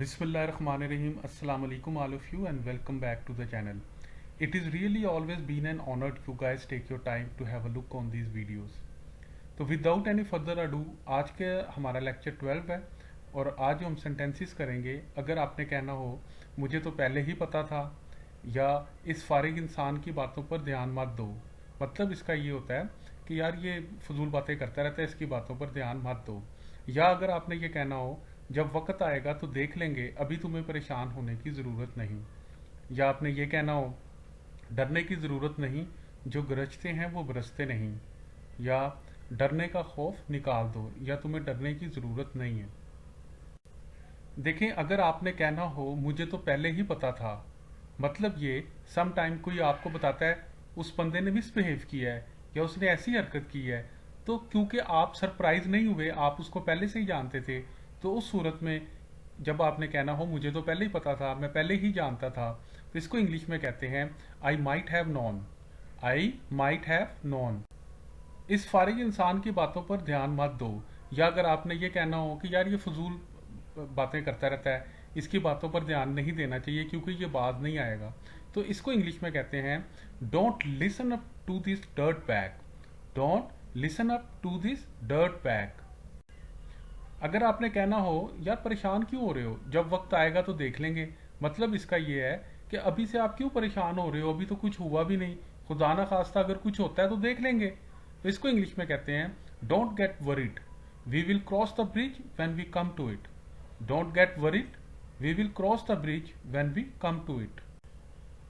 Bismillahirrahmanirrahim. Assalamu alaikum all of you and welcome back to the channel. It is really always been an honor you guys take your time to have a look on these videos. तो without any further ado आज के हमारा lecture 12 है और आज हम sentences करेंगे। अगर आपने कहना हो मुझे तो पहले ही पता था, या इस फारिग इंसान की बातों पर ध्यान मत दो, मतलब इसका ये होता है कि यार ये फजूल बातें करता रहता है, इसकी बातों पर ध्यान मत दो। या अगर आपने ये कहना हो जब वक्त आएगा तो देख लेंगे, अभी तुम्हें परेशान होने की ज़रूरत नहीं। या आपने ये कहना हो डरने की ज़रूरत नहीं, जो गरजते हैं वो बरसते नहीं। या डरने का खौफ निकाल दो, या तुम्हें डरने की ज़रूरत नहीं है। देखें, अगर आपने कहना हो मुझे तो पहले ही पता था, मतलब ये सम टाइम कोई आपको बताता है उस बंदे ने मिसबिहेव किया है या उसने ऐसी हरकत की है, तो क्योंकि आप सरप्राइज नहीं हुए, आप उसको पहले से ही जानते थे, तो उस सूरत में जब आपने कहना हो मुझे तो पहले ही पता था, मैं पहले ही जानता था, तो इसको इंग्लिश में कहते हैं I might have non. I might have non. इस फारिग इंसान की बातों पर ध्यान मत दो। या अगर आपने ये कहना हो कि यार ये फजूल बातें करता रहता है, इसकी बातों पर ध्यान नहीं देना चाहिए क्योंकि ये बाज नहीं आएगा, तो इसको इंग्लिश में कहते हैं don't listen up to this dirt bag. Don't listen up to this dirt bag. अगर आपने कहना हो यार परेशान क्यों हो रहे हो, जब वक्त आएगा तो देख लेंगे, मतलब इसका ये है कि अभी से आप क्यों परेशान हो रहे हो, अभी तो कुछ हुआ भी नहीं, खुदा ना खास्ता अगर कुछ होता है तो देख लेंगे। तो इसको इंग्लिश में कहते हैं don't get worried, we will cross the bridge when we come to it. Don't get worried, we will cross the bridge when we come to it.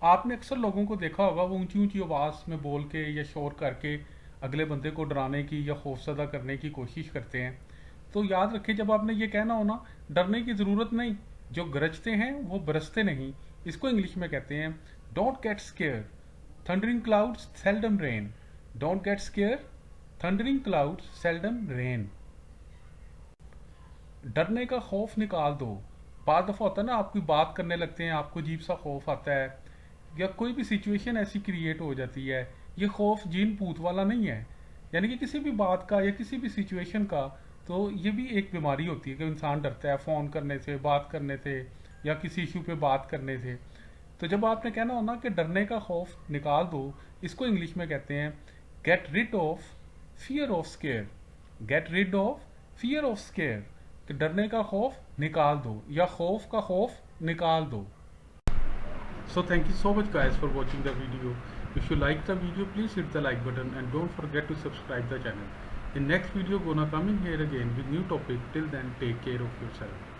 आपने अक्सर लोगों को देखा होगा वो ऊंची ऊंची आवाज़ में बोल के या शोर करके अगले बंदे को डराने की या खौफजदा करने की कोशिश करते हैं। तो याद रखें, जब आपने ये कहना हो ना डरने की ज़रूरत नहीं, जो गरजते हैं वो बरसते नहीं, इसको इंग्लिश में कहते हैं don't gate square, thundering clouds seldom rain. Don't get square, thundering clouds seldom rain. डरने का खौफ निकाल दो। बाद दफ़ा होता है ना, आप कोई बात करने लगते हैं, आपको अजीब सा खौफ आता है, या कोई भी सिचुएशन ऐसी क्रिएट हो जाती है। ये खौफ जीन पूत वाला नहीं है, यानी कि किसी भी बात का या किसी भी सिचुएशन का, तो ये भी एक बीमारी होती है कि इंसान डरता है फ़ोन करने से, बात करने से, या किसी इशू पे बात करने से। तो जब आपने कहना हो ना कि डरने का खौफ निकाल दो, इसको इंग्लिश में कहते हैं get rid of fear of scare. Get rid of fear of scare, कि डरने का खौफ निकाल दो या खौफ का खौफ निकाल दो। So thank you so much guys for watching the video. If you like the video, please hit the like button and don't forget to subscribe the channel. In next video gonna come in here again with new topic. Till then, take care of yourself.